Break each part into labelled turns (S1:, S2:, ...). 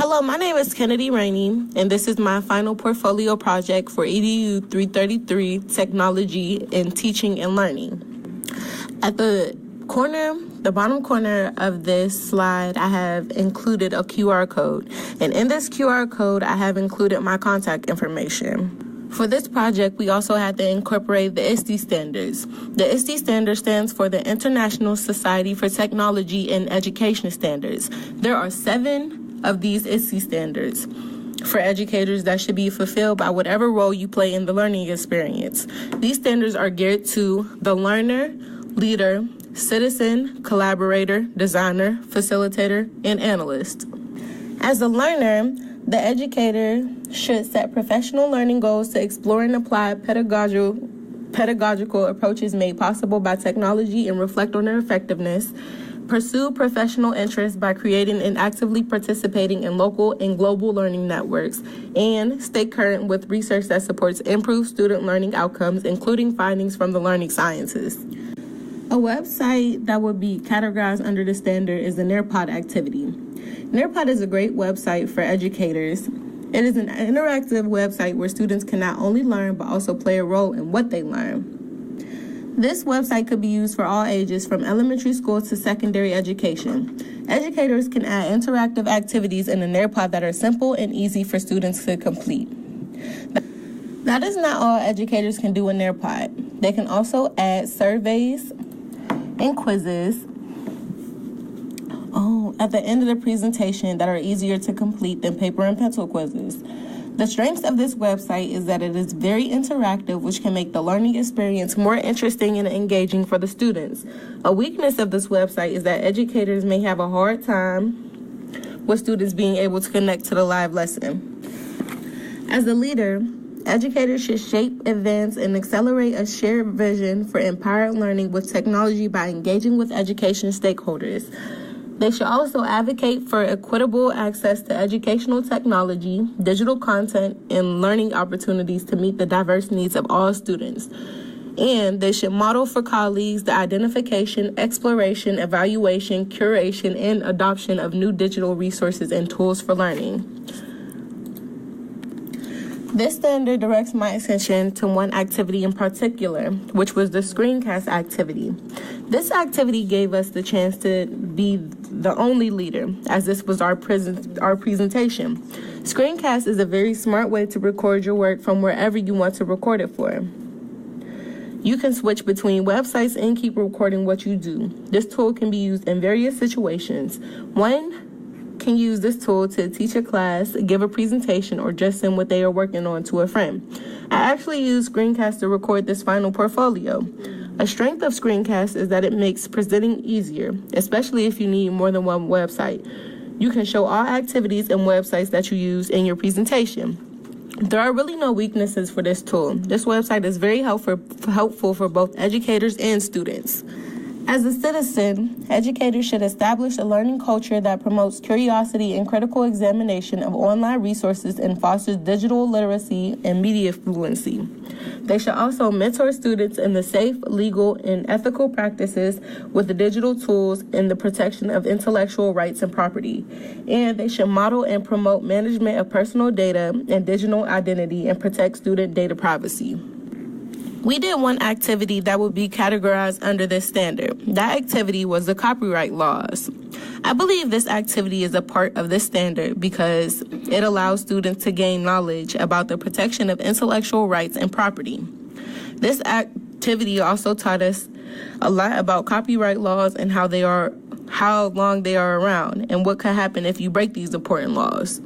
S1: Hello, my name is Kennedy Rainey, and this is my final portfolio project for EDU 333, Technology in Teaching and Learning. At the bottom corner of this slide, I have included a QR code, and in this QR code, I have included my contact information. For this project, we also had to incorporate the ISTE standards. The ISTE standard stands for the International Society for Technology and Education Standards. There are 7 of these ISTE standards for educators that should be fulfilled by whatever role you play in the learning experience. These standards are geared to the learner, leader, citizen, collaborator, designer, facilitator, and analyst. As a learner, the educator should set professional learning goals to explore and apply pedagogical approaches made possible by technology and reflect on their effectiveness. Pursue professional interests by creating and actively participating in local and global learning networks, and stay current with research that supports improved student learning outcomes, including findings from the learning sciences. A website that would be categorized under the standard is the Nearpod activity. Nearpod is a great website for educators. It is an interactive website where students can not only learn but also play a role in what they learn. This website could be used for all ages from elementary school to secondary education. Educators can add interactive activities in the Nearpod that are simple and easy for students to complete. That is not all educators can do in Nearpod. They can also add surveys and quizzes at the end of the presentation that are easier to complete than paper and pencil quizzes. The strength of this website is that it is very interactive, which can make the learning experience more interesting and engaging for the students. A weakness of this website is that educators may have a hard time with students being able to connect to the live lesson. As a leader, educators should shape, advance, and accelerate a shared vision for empowered learning with technology by engaging with education stakeholders. They should also advocate for equitable access to educational technology, digital content, and learning opportunities to meet the diverse needs of all students. And they should model for colleagues the identification, exploration, evaluation, curation, and adoption of new digital resources and tools for learning. This standard directs my attention to one activity in particular, which was the screencast activity. This activity gave us the chance to be the only leader, as this was our presentation. Screencast is a very smart way to record your work from wherever you want to record it for. You can switch between websites and keep recording what you do. This tool can be used in various situations. One can use this tool to teach a class, give a presentation, or just send what they are working on to a friend. I actually use Screencast to record this final portfolio. A strength of Screencast is that it makes presenting easier, especially if you need more than one website. You can show all activities and websites that you use in your presentation. There are really no weaknesses for this tool. This website is very helpful for both educators and students. As a citizen, educators should establish a learning culture that promotes curiosity and critical examination of online resources and fosters digital literacy and media fluency. They should also mentor students in the safe, legal, and ethical practices with the digital tools and the protection of intellectual rights and property. And they should model and promote management of personal data and digital identity and protect student data privacy. We did one activity that would be categorized under this standard. That activity was the copyright laws. I believe this activity is a part of this standard because it allows students to gain knowledge about the protection of intellectual rights and property. This activity also taught us a lot about copyright laws and how long they are around and what can happen if you break these important laws.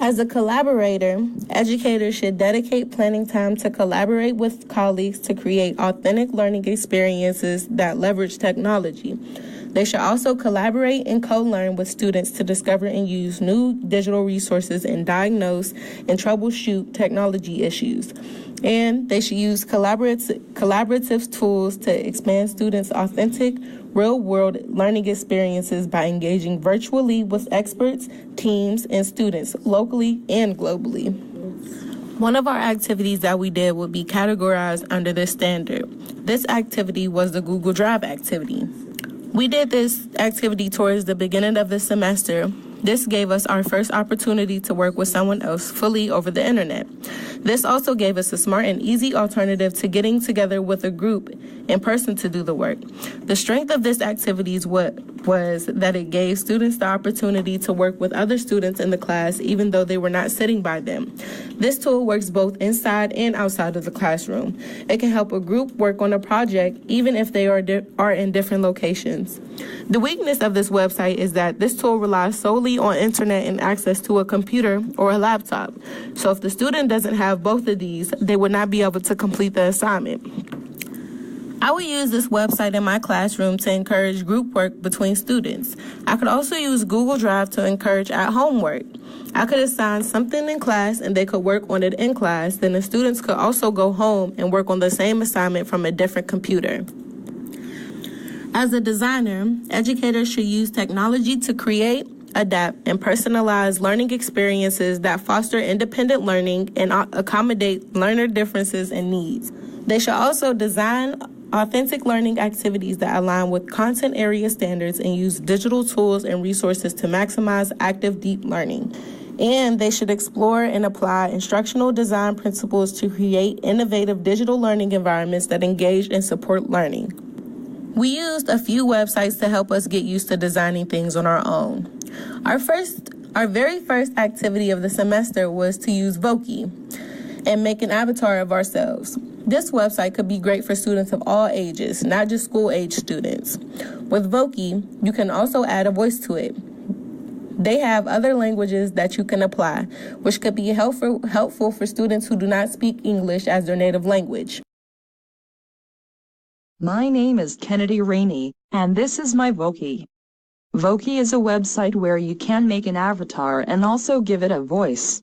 S1: As a collaborator, educators should dedicate planning time to collaborate with colleagues to create authentic learning experiences that leverage technology. They should also collaborate and co-learn with students to discover and use new digital resources and diagnose and troubleshoot technology issues. And they should use collaborative tools to expand students' authentic, real-world learning experiences by engaging virtually with experts, teams, and students locally and globally. One of our activities that we did would be categorized under this standard. This activity was the Google Drive activity. We did this activity towards the beginning of the semester This gave us our first opportunity to work with someone else fully over the internet. This also gave us a smart and easy alternative to getting together with a group in person to do the work. The strength of this activity was that it gave students the opportunity to work with other students in the class even though they were not sitting by them. This tool works both inside and outside of the classroom. It can help a group work on a project even if they are in different locations. The weakness of this website is that this tool relies solely on internet and access to a computer or a laptop. So if the student doesn't have both of these, they would not be able to complete the assignment. I would use this website in my classroom to encourage group work between students. I could also use Google Drive to encourage at-home work. I could assign something in class and they could work on it in class. Then the students could also go home and work on the same assignment from a different computer. As a designer, educators should use technology to create, adapt, and personalize learning experiences that foster independent learning and accommodate learner differences and needs. They should also design authentic learning activities that align with content area standards and use digital tools and resources to maximize active, deep learning. And they should explore and apply instructional design principles to create innovative digital learning environments that engage and support learning. We used a few websites to help us get used to designing things on our own. Our very first activity of the semester was to use Voki and make an avatar of ourselves. This website could be great for students of all ages, not just school-age students. With Voki, you can also add a voice to it. They have other languages that you can apply, which could be helpful for students who do not speak English as their native language.
S2: My name is Kennedy Rainey, and this is my Voki. Voki is a website where you can make an avatar and also give it a voice.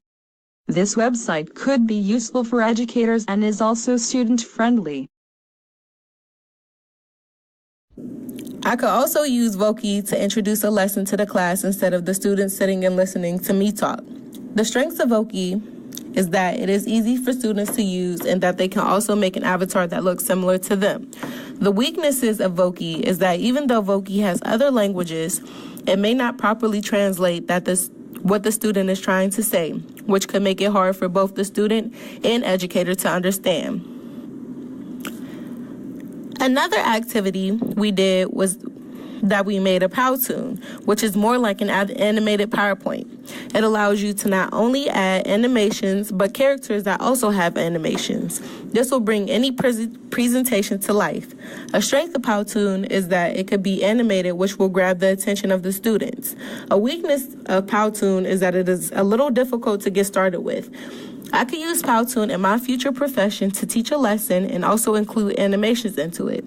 S2: This website could be useful for educators and is also student-friendly.
S1: I could also use Voki to introduce a lesson to the class instead of the students sitting and listening to me talk. The strengths of Voki is that it is easy for students to use and that they can also make an avatar that looks similar to them. The weaknesses of Voki is that even though Voki has other languages, it may not properly translate what the student is trying to say, which could make it hard for both the student and educator to understand. Another activity we did was that we made a Powtoon, which is more like an animated PowerPoint. It allows you to not only add animations, but characters that also have animations. This will bring any presentation to life. A strength of Powtoon is that it could be animated, which will grab the attention of the students. A weakness of Powtoon is that it is a little difficult to get started with. I could use Powtoon in my future profession to teach a lesson and also include animations into it.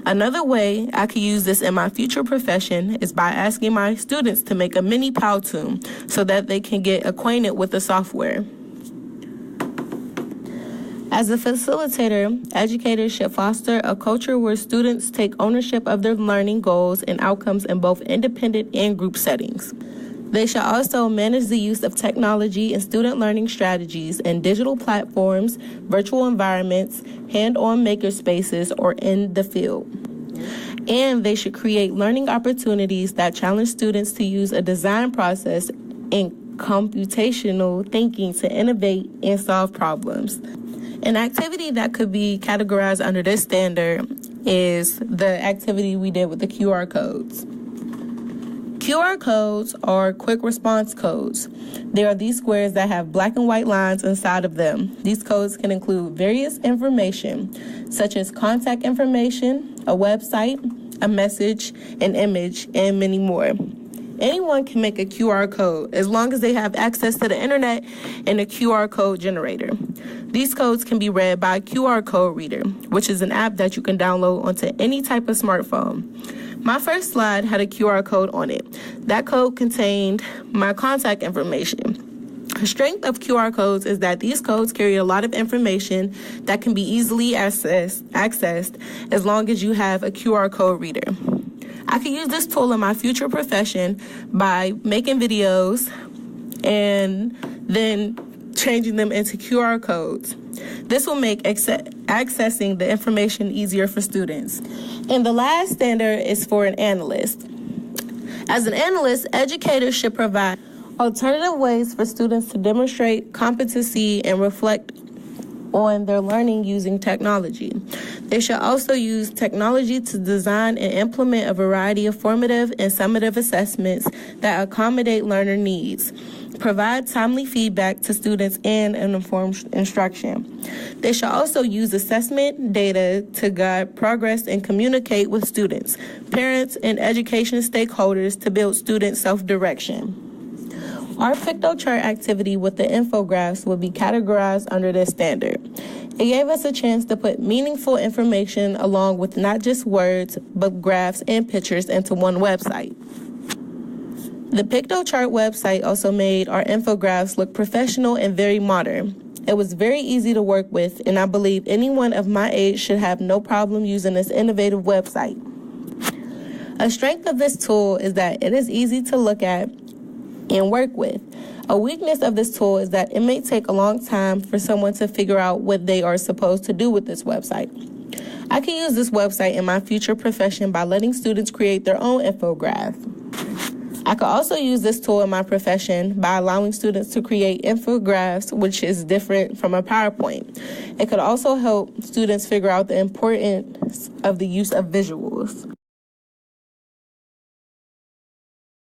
S1: Another way I could use this in my future profession is by asking my students to make a mini Powtoon so that they can get acquainted with the software. As a facilitator, educators should foster a culture where students take ownership of their learning goals and outcomes in both independent and group settings. They should also manage the use of technology and student learning strategies in digital platforms, virtual environments, hand-on maker spaces, or in the field. And they should create learning opportunities that challenge students to use a design process and computational thinking to innovate and solve problems. An activity that could be categorized under this standard is the activity we did with the QR codes. QR codes are quick response codes. They are these squares that have black and white lines inside of them. These codes can include various information, such as contact information, a website, a message, an image, and many more. Anyone can make a QR code as long as they have access to the internet and a QR code generator. These codes can be read by a QR code reader, which is an app that you can download onto any type of smartphone. My first slide had a QR code on it. That code contained my contact information. The strength of QR codes is that these codes carry a lot of information that can be easily accessed as long as you have a QR code reader. I could use this tool in my future profession by making videos and then changing them into QR codes. This will make accessing the information easier for students. And the last standard is for an analyst. As an analyst, educators should provide alternative ways for students to demonstrate competency and reflect on their learning using technology. They should also use technology to design and implement a variety of formative and summative assessments that accommodate learner needs, provide timely feedback to students, and an informed instruction. They should also use assessment data to guide progress and communicate with students, parents, and education stakeholders to build student self-direction. Our pictochart activity with the infographics will be categorized under this standard. It gave us a chance to put meaningful information along with not just words, but graphs and pictures into one website. The pictochart website also made our infographics look professional and very modern. It was very easy to work with, and I believe anyone of my age should have no problem using this innovative website. A strength of this tool is that it is easy to look at and work with. A weakness of this tool is that it may take a long time for someone to figure out what they are supposed to do with this website. I can use this website in my future profession by letting students create their own infograph. I could also use this tool in my profession by allowing students to create infographics, which is different from a PowerPoint. It could also help students figure out the importance of the use of visuals.